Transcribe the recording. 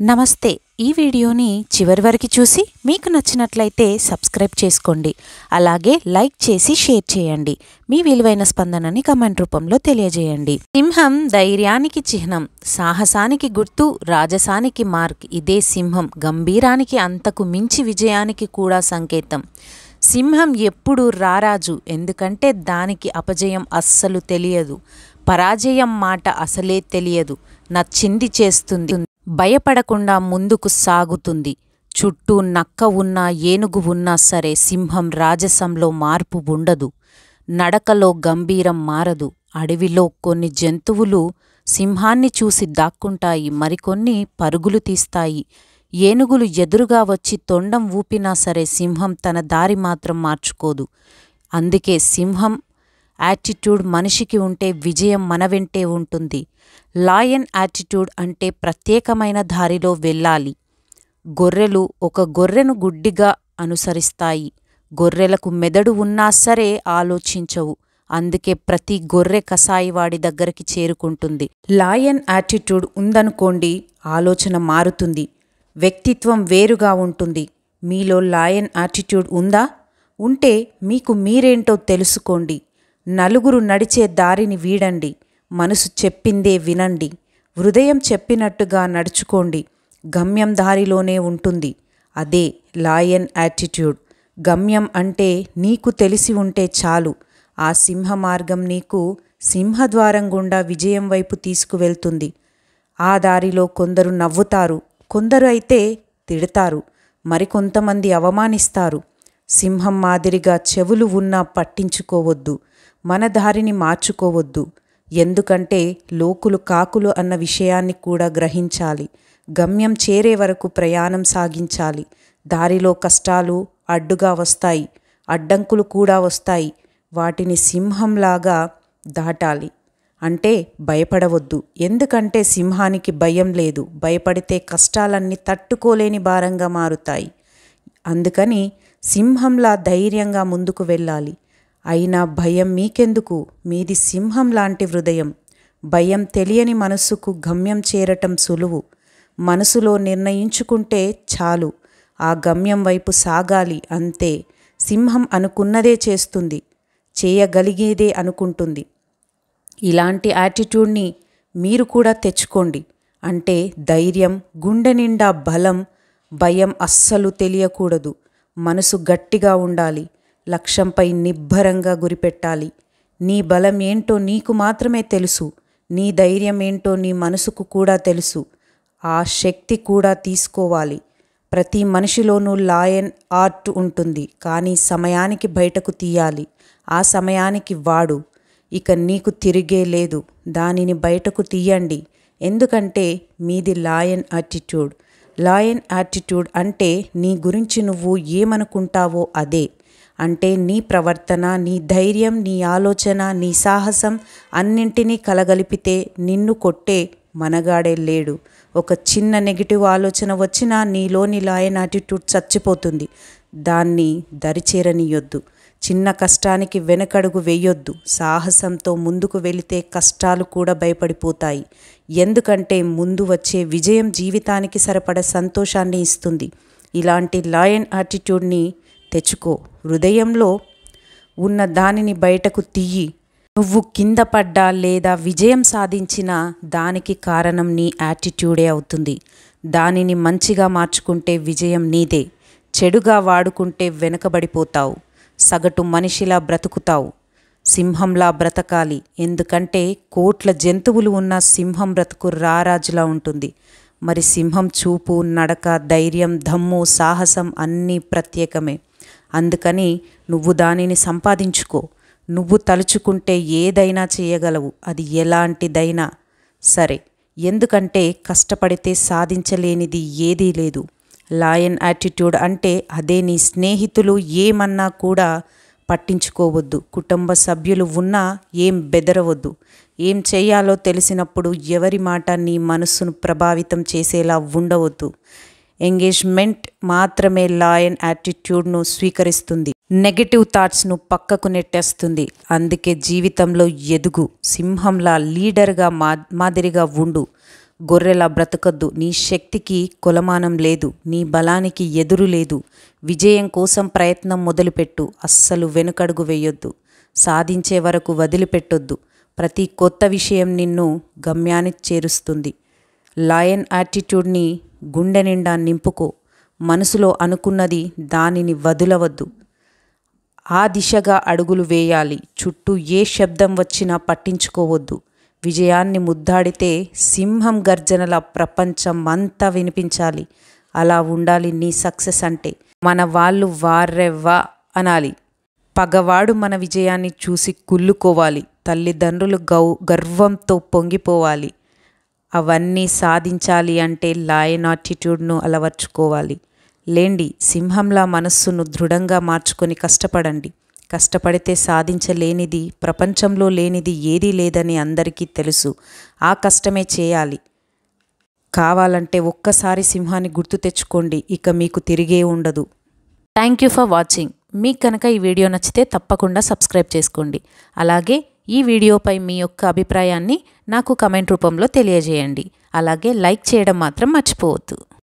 నమస్తే. ఈ వీడియోని చివరి వరకు చూసి మీకు నచ్చినట్లయితే సబ్స్క్రైబ్ చేసుకోండి. అలాగే లైక్ చేసి షేర్ చేయండి. మీ విలువైన స్పందనని కమెంట్ రూపంలో తెలియజేయండి. సింహం ధైర్యానికి చిహ్నం, సాహసానికి గుర్తు, రాజసానికి మార్క్. ఇదే సింహం గంభీరానికి అంతకు మించి విజయానికి కూడా సంకేతం. సింహం ఎప్పుడు రారాజు, ఎందుకంటే దానికి అపజయం అస్సలు తెలియదు. పరాజయం మాట అసలే తెలియదు. నచ్చింది చేస్తుంది, భయపడకుండా ముందుకు సాగుతుంది. చుట్టూ నక్క ఉన్నా ఏనుగు ఉన్నా సరే సింహం రాజసంలో మార్పు ఉండదు. నడకలో గంభీరం మారదు. అడవిలో కొన్ని జంతువులు సింహాన్ని చూసి దాక్కుంటాయి, మరికొన్ని పరుగులు తీస్తాయి. ఏనుగులు ఎదురుగా వచ్చి తొండం ఊపినా సరే సింహం తన దారి మాత్రం మార్చుకోదు. అందుకే సింహం యాటిట్యూడ్ మనిషికి ఉంటే విజయం మన వెంటే ఉంటుంది. లాయన్ యాటిట్యూడ్ అంటే ప్రత్యేకమైన దారిలో వెళ్ళాలి. గొర్రెలు ఒక గొర్రెను గుడ్డిగా అనుసరిస్తాయి. గొర్రెలకు మెదడు ఉన్నా సరే ఆలోచించవు. అందుకే ప్రతి గొర్రె కసాయివాడి దగ్గరికి చేరుకుంటుంది. లాయన్ యాటిట్యూడ్ ఉందనుకోండి, ఆలోచన మారుతుంది, వ్యక్తిత్వం వేరుగా ఉంటుంది. మీలో లాయన్ యాటిట్యూడ్ ఉందా? ఉంటే మీకు మీరేంటో తెలుసుకోండి. నలుగురు నడిచే దారిని వీడండి. మనసు చెప్పిందే వినండి. హృదయం చెప్పినట్టుగా నడుచుకోండి. గమ్యం దారిలోనే ఉంటుంది. అదే లాయన్ యాటిట్యూడ్. గమ్యం అంటే నీకు తెలిసి ఉంటే చాలు. ఆ సింహ మార్గం నీకు సింహద్వారం గుండా విజయం వైపు తీసుకువెళ్తుంది. ఆ దారిలో కొందరు నవ్వుతారు, కొందరు అయితే తిడతారు, మరికొంతమంది అవమానిస్తారు. సింహం మాదిరిగా చెవులు ఉన్నా పట్టించుకోవద్దు. మన దారిని మార్చుకోవద్దు. ఎందుకంటే లోకులు కాకులు అన్న విషయాన్ని కూడా గ్రహించాలి. గమ్యం చేరే వరకు ప్రయాణం సాగించాలి. దారిలో కష్టాలు అడ్డుగా వస్తాయి, అడ్డంకులు కూడా వస్తాయి. వాటిని సింహంలాగా దాటాలి. అంటే భయపడవద్దు. ఎందుకంటే సింహానికి భయం లేదు. భయపడితే కష్టాలన్నీ తట్టుకోలేని భారంగా మారుతాయి. అందుకని సింహంలా ధైర్యంగా ముందుకు వెళ్ళాలి. అయినా భయం మీకెందుకు? మీది సింహం లాంటి హృదయం. భయం తెలియని మనస్సుకు గమ్యం చేరటం సులువు. మనసులో నిర్ణయించుకుంటే చాలు, ఆ గమ్యం వైపు సాగాలి అంతే. సింహం అనుకున్నదే చేస్తుంది, చేయగలిగేదే అనుకుంటుంది. ఇలాంటి యాటిట్యూడ్ని మీరు కూడా తెచ్చుకోండి. అంటే ధైర్యం, గుండె నిండా బలం. భయం అస్సలు తెలియకూడదు. మనసు గట్టిగా ఉండాలి. లక్ష్యంపై నిబ్బరంగా గురిపెట్టాలి. నీ బలం ఏంటో నీకు మాత్రమే తెలుసు. నీ ధైర్యం ఏంటో నీ మనసుకు కూడా తెలుసు. ఆ శక్తి కూడా తీసుకోవాలి. ప్రతి మనిషిలోనూ లాయన్ ఆర్ట్ ఉంటుంది, కానీ సమయానికి బయటకు తీయాలి. ఆ సమయానికి వాడు. ఇక నీకు తిరిగే లేదు. దానిని బయటకు తీయండి. ఎందుకంటే మీది లాయన్ యాటిట్యూడ్. లాయన్ యాటిట్యూడ్ అంటే నీ గురించి నువ్వు ఏమనుకుంటావో అదే. అంటే నీ ప్రవర్తన, నీ ధైర్యం, నీ ఆలోచన, నీ సాహసం అన్నింటినీ కలగలిపితే నిన్ను కొట్టే మనగాడే లేడు. ఒక చిన్న నెగిటివ్ ఆలోచన వచ్చినా నీలోని లాయన్ యాటిట్యూడ్ చచ్చిపోతుంది. దాన్ని దరిచేరనీయొద్దు. చిన్న కష్టానికి వెనకడుగు వేయొద్దు. సాహసంతో ముందుకు వెళితే కష్టాలు కూడా భయపడిపోతాయి. ఎందుకంటే ముందు వచ్చే విజయం జీవితానికి సరిపడ సంతోషాన్ని ఇస్తుంది. ఇలాంటి లాయన్ యాటిట్యూడ్ని తెచ్చుకో. హృదయంలో ఉన్న దానిని బయటకు తీయి. నువ్వు కింద పడ్డా లేదా విజయం సాధించినా దానికి కారణం నీ యాటిట్యూడే అవుతుంది. దానిని మంచిగా మార్చుకుంటే విజయం నీదే. చెడుగా వాడుకుంటే వెనకబడిపోతావు. సగటు మనిషిలా బ్రతుకుతావు. సింహంలా బ్రతకాలి. ఎందుకంటే కోట్ల జంతువులు ఉన్న సింహం బ్రతుకు రారాజులా ఉంటుంది. మరి సింహం చూపు, నడక, ధైర్యం, దమ్ము, సాహసం అన్నీ ప్రత్యేకమే. అందుకని నువ్వు దానిని సంపాదించుకో. నువ్వు తలుచుకుంటే ఏదైనా చేయగలవు, అది ఎలాంటిదైనా సరే. ఎందుకంటే కష్టపడితే సాధించలేనిది ఏదీ లేదు. లాయన్ యాటిట్యూడ్ అంటే అదే. నీ స్నేహితులు ఏమన్నా కూడా పట్టించుకోవద్దు. కుటుంబ సభ్యులు ఉన్నా ఏం బెదరవద్దు. ఏం చేయాలో తెలిసినప్పుడు ఎవరి మాట నీ మనస్సును ప్రభావితం చేసేలా ఉండవద్దు. ఎంగేజ్మెంట్ మాత్రమే లాయన్ యాటిట్యూడ్ను స్వీకరిస్తుంది. నెగటివ్ థాట్స్ను పక్కకు నెట్టేస్తుంది. అందుకే జీవితంలో ఎదుగు. సింహంలా లీడర్గా మాదిరిగా ఉండు. గొర్రెలా బ్రతకద్దు. నీ శక్తికి కొలమానం లేదు, నీ బలానికి ఎదురు లేదు. విజయం కోసం ప్రయత్నం మొదలుపెట్టు. అస్సలు వెనుకడుగు వేయొద్దు. సాధించే వరకు వదిలిపెట్టొద్దు. ప్రతి కొత్త విషయం నిన్ను గమ్యానికి చేరుస్తుంది. లయన్ యాటిట్యూడ్ని గుండె నిండా నింపుకో. మనసులో అనుకున్నది దానిని వదలవద్దు. ఆ దిశగా అడుగులు వేయాలి. చుట్టూ ఏ శబ్దం వచ్చినా పట్టించుకోవద్దు. విజయాన్ని ముద్దాడితే సింహం గర్జనల ప్రపంచం అంతా వినిపించాలి. అలా ఉండాలి నీ సక్సెస్ అంటే. మన వాళ్ళు వారెవ్వా అనాలి. పగవాడు మన విజయాన్ని చూసి కుళ్ళుకోవాలి. తల్లిదండ్రులు గర్వంతో పొంగిపోవాలి. అవన్నీ సాధించాలి అంటే లయన్ యాటిట్యూడ్ను అలవర్చుకోవాలి. లేండి, సింహంలా మనస్సును దృఢంగా మార్చుకొని కష్టపడండి. కష్టపడితే సాధించలేనిది, ప్రపంచంలో లేనిది ఏదీ లేదని అందరికీ తెలుసు. ఆ కష్టమే చేయాలి. కావాలంటే ఒక్కసారి సింహాన్ని గుర్తు తెచ్చుకోండి. ఇక మీకు తిరిగే ఉండదు. Thank you for watching. మీకు కనుక ఈ వీడియో నచ్చితే తప్పకుండా సబ్స్క్రైబ్ చేసుకోండి. అలాగే ఈ వీడియోపై మీ యొక్క అభిప్రాయాన్ని నాకు కమెంట్ రూపంలో తెలియజేయండి. అలాగే లైక్ చేయడం మాత్రం మర్చిపోవద్దు.